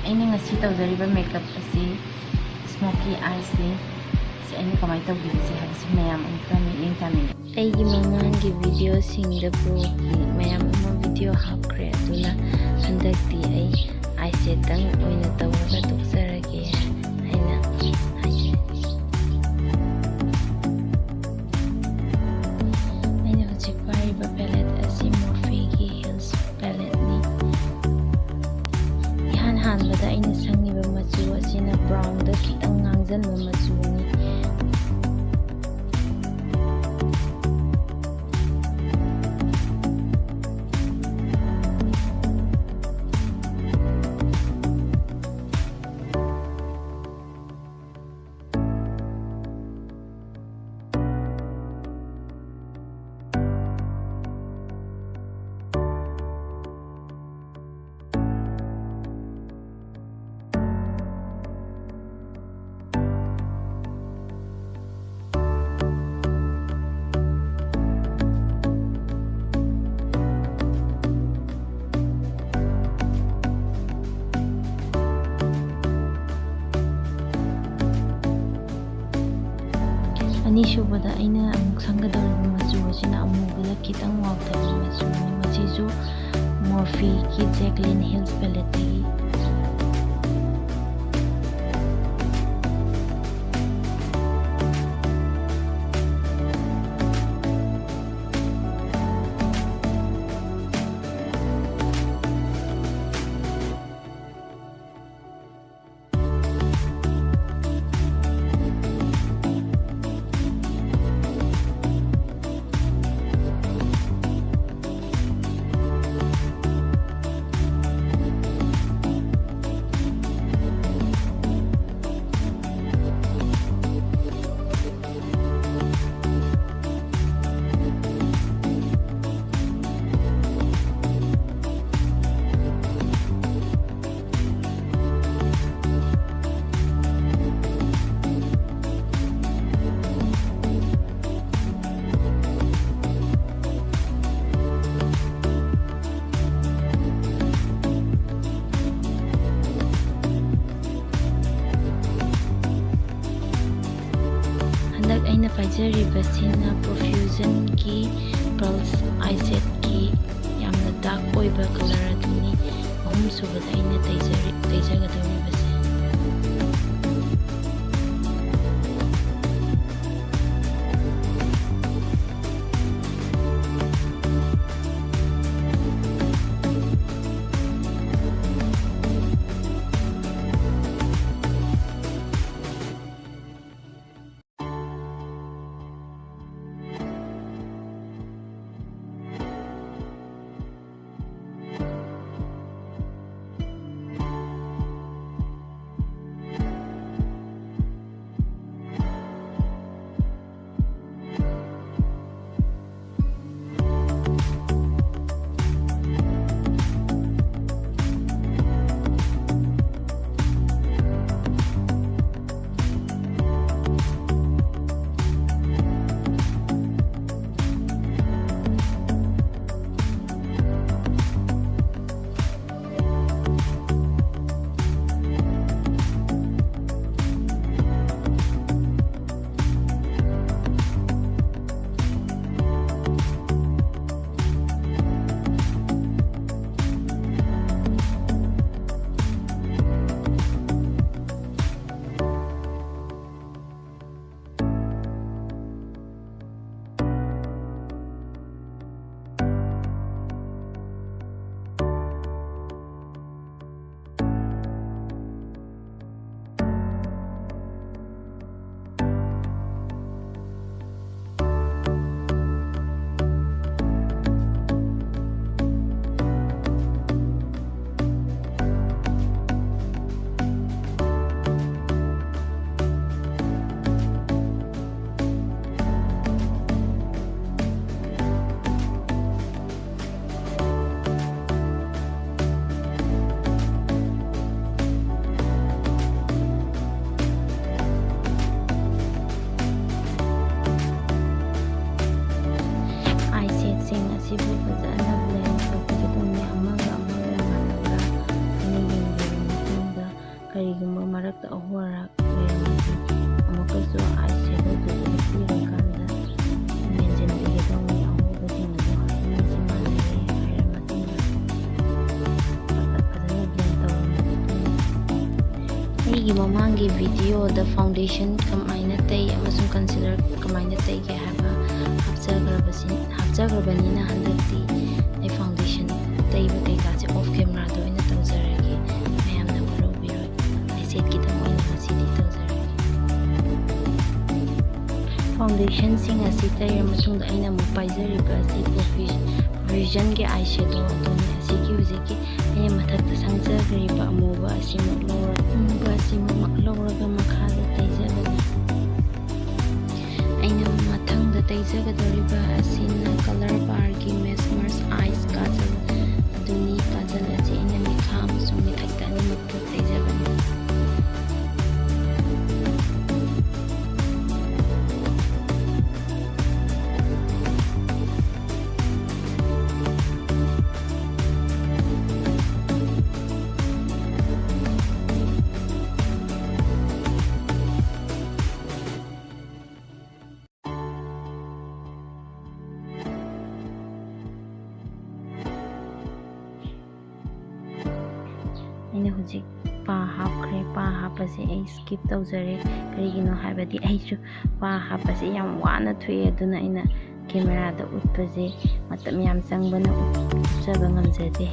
ꯑꯩꯅ ꯉꯁꯤ ꯇꯧꯖꯔꯤꯕ ꯃꯦꯀꯞ ꯑꯁꯤ ꯁ꯭ꯃꯣꯀꯤ ꯑꯥꯏꯁꯅꯤ꯫ ꯑꯩꯅ ꯀꯃꯥꯏꯅ ꯇꯧꯈꯤꯕꯁꯦ ꯍꯥꯏꯕꯁꯤ ꯃꯌꯥꯝ ꯑꯃꯨꯛꯇ ꯃꯤꯠꯌꯦꯡ ꯇꯥꯃꯤꯟꯅꯩ꯫ ꯑꯩꯒꯤ ꯃꯃꯥꯡꯒꯤ ꯚꯤꯗꯤꯑꯣꯁꯤꯡꯗꯕꯨ ꯃꯌꯥꯝ ꯑꯃ ꯚꯤꯗꯤꯑꯣ ꯍꯥꯞꯈ꯭ꯔꯦ, ꯑꯗꯨꯅ ꯍꯟꯗꯛꯇꯤ ꯑꯩ ꯑꯥꯏꯁꯦꯠꯇꯪ ꯑꯣꯏꯅ ꯇꯧꯔꯒ ꯇꯣꯛꯆꯔꯒꯦ ꯍꯥꯏꯅ ꯍꯥꯏꯖꯩ꯫ ꯑꯩꯅ ꯍꯧꯖꯤꯛ ꯄꯥꯏꯔꯤꯕ ꯄꯦꯂꯦꯠ ꯑꯁꯤ ꯃꯣꯔꯐꯦꯒꯤ ꯍꯤꯜꯁ ꯄꯦꯂꯦꯠꯅꯤ꯫ ꯏꯍꯥꯟ ꯍꯥꯟꯕꯗ ꯑꯩꯅ ꯁꯪꯉꯤꯕ ꯃꯆꯨ ꯑꯁꯤꯅ ꯕ꯭ꯔꯥꯎꯟꯗ ꯈꯤꯇꯪ ꯉꯥꯡꯁꯤꯟꯕ ꯃꯆꯨꯅꯤ꯫ ꯑꯅꯤꯁꯨꯕꯗ ꯑꯩꯅ ꯑꯃꯨꯛ ꯁꯪꯒꯗꯧꯔꯤꯕ ꯃꯆꯨ ꯑꯁꯤꯅ ꯑꯃꯨꯕꯗ ꯈꯤꯇꯪ ꯋꯥꯎꯊꯕ ꯃꯆꯨꯅꯤ꯫ ꯃꯁꯤꯁꯨ ꯃꯣꯔꯐꯦꯒꯤ ꯖꯦꯛꯂꯤꯟ ꯍꯤꯜꯁ ꯄꯦꯂꯦꯠꯇꯒꯤ꯫ ꯑꯩꯅ ꯄꯥꯏꯖꯔꯤꯕꯁꯤꯅ ꯄ꯭ꯔꯣꯐ꯭ꯌꯨꯖꯟꯒꯤ ꯄꯜꯁ ꯑꯥꯏꯁꯦꯠꯀꯤ ꯌꯥꯝꯅ ꯗꯥꯔꯛ ꯑꯣꯏꯕ ꯀꯂꯔ ꯑꯗꯨꯅꯤ꯫ ꯑꯍꯨꯝꯁꯨꯕꯗ ꯑꯩꯅ ꯇꯩꯖꯒꯗꯧꯔꯤꯕꯁꯦ ꯃꯃꯥꯡꯒꯤ ꯚꯤꯗꯤꯑꯣꯗ ꯐꯥꯎꯟꯗꯦꯁꯟ ꯀꯃꯥꯏꯅ ꯇꯩ ꯑꯃꯁꯨꯡ ꯀꯟꯁꯤꯂꯔ ꯀꯃꯥꯏꯅ ꯇꯩꯒꯦ ꯍꯥꯏꯕ ꯍꯥꯞꯆꯈ꯭ꯔꯕꯅꯤꯅ ꯍꯟꯗꯛꯇꯤ ꯑꯩ ꯐꯥꯎꯟꯗꯦꯁꯟ ꯇꯩꯕ ꯀꯩꯀꯥꯁꯦ ꯑꯣꯐ ꯀꯦꯃꯦꯔꯥꯗ ꯑꯣꯏꯅ ꯇꯧꯖꯔꯒꯦ, ꯃꯌꯥꯝꯅ ꯋꯥꯔꯧꯕꯤꯔꯣꯏ, ꯂꯥꯏꯆꯠꯀꯤꯗꯪ ꯑꯣꯏꯅ ꯉꯁꯤꯗꯤ ꯇꯧꯖꯔꯒꯦ꯫ ꯐꯥꯎꯟꯗꯦꯁꯟꯁꯤꯡ ꯑꯁꯤ ꯇꯩꯔ ꯃꯇꯨꯡꯗ ꯑꯩꯅ ꯑꯃꯨꯛ ꯄꯥꯏꯖꯔꯤꯕ ꯑꯁꯤ ꯄ꯭ꯔꯣꯚꯤꯖꯟꯒꯤ ꯑꯥꯏ ꯁꯦꯗꯣ ꯑꯗꯨꯅꯤ꯫ ꯑꯁꯤꯒꯤ ꯍꯧꯖꯤꯛꯀꯤ ꯑꯩꯅ ꯃꯊꯛꯇ ꯁꯪꯖꯈ꯭ꯔꯤꯕ ꯑꯃꯨꯕ ꯑꯁꯤꯃꯛ ꯂꯧꯔꯒ ꯃꯈꯥꯗ ꯇꯩꯖꯕꯅꯤ꯫ ꯑꯩꯅ ꯃꯊꯪꯗ ꯇꯩꯖꯒꯗꯧꯔꯤꯕ ꯑꯁꯤꯅ ꯀꯂꯔ ꯕꯥꯔꯒꯤ ꯃꯦꯁꯃꯔꯁ ꯑꯥꯏꯁ ꯀꯥꯖꯜ ꯑꯗꯨꯅꯤ꯫ ꯀꯥꯖꯜ ꯑꯁꯤ ꯑꯩꯅ ꯃꯤꯠꯈꯥ ꯑꯃꯁꯨꯡ ꯃꯤꯊꯛꯇ ꯑꯅꯤꯃꯛꯇ ꯇꯩꯖꯕꯅꯤ꯫ ꯑꯩꯅ ꯍꯧꯖꯤꯛ ꯄꯥ ꯍꯥꯞꯈ꯭ꯔꯦ꯫ ꯄꯥ ꯍꯥꯞꯄꯁꯦ ꯑꯩ ꯁ꯭ꯀꯤꯞ ꯇꯧꯖꯔꯦ, ꯀꯔꯤꯒꯤꯅꯣ ꯍꯥꯏꯕꯗꯤ ꯑꯩꯁꯨ ꯄꯥ ꯍꯥꯞꯄꯁꯦ ꯌꯥꯝ ꯋꯥꯅ ꯊꯣꯛꯑꯦ, ꯑꯗꯨꯅ ꯑꯩꯅ ꯀꯦꯃꯦꯔꯥꯗ ꯎꯠꯄꯁꯦ ꯃꯇꯝ ꯌꯥꯝ ꯆꯪꯕꯅ ꯎꯠꯆꯕ ꯉꯝꯖꯗꯦ꯫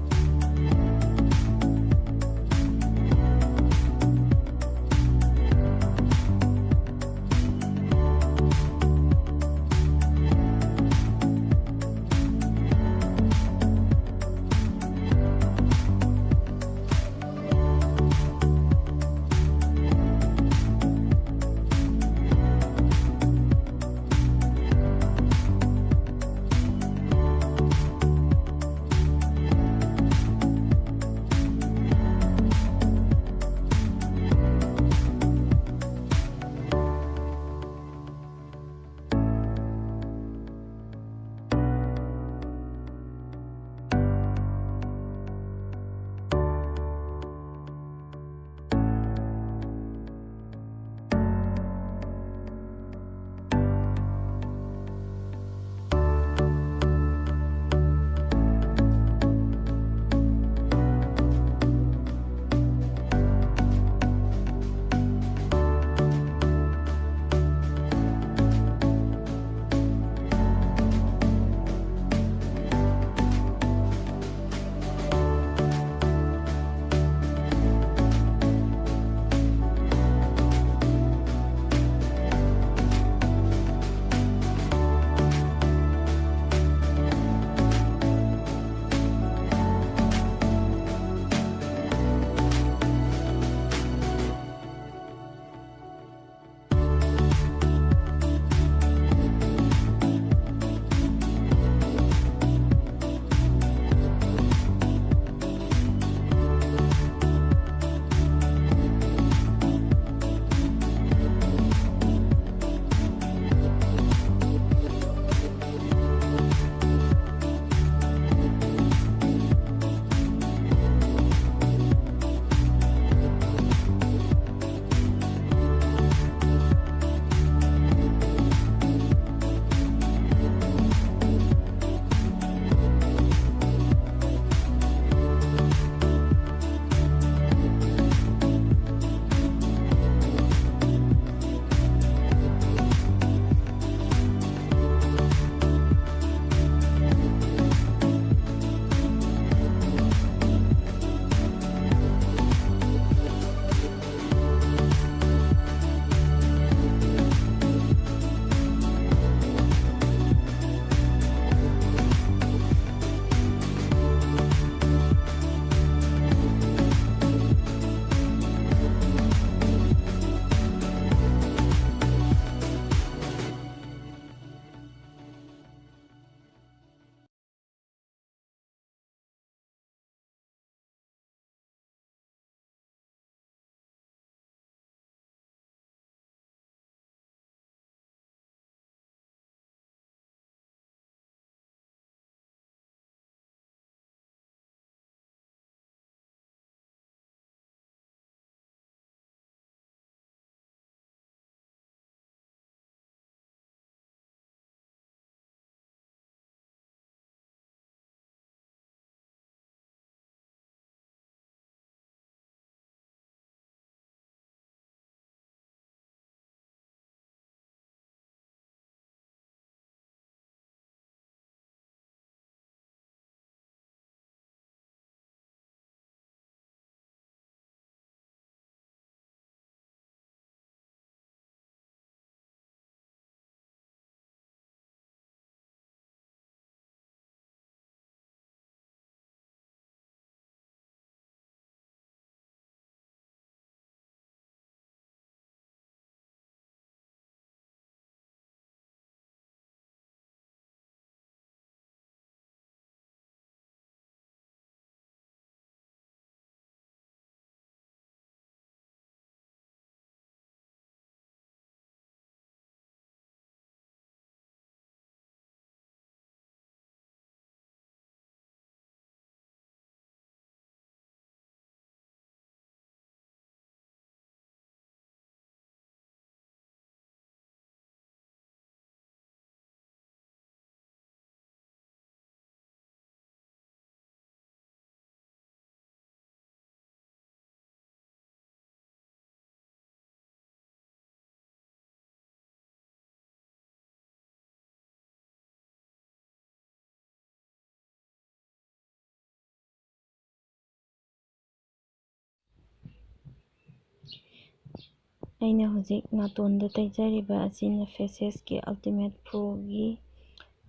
ꯑꯩꯅ ꯍꯧꯖꯤꯛ ꯅꯥꯇꯣꯟꯗ ꯇꯩꯖꯔꯤꯕ ꯑꯁꯤꯅ ꯐꯦꯁꯦꯁꯀꯤ ꯑꯜꯇꯤꯃꯦꯠ ꯄ꯭ꯔꯣꯒꯤ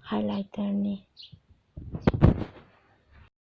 ꯍꯥꯏꯂꯥꯏꯇꯔꯅꯤ꯫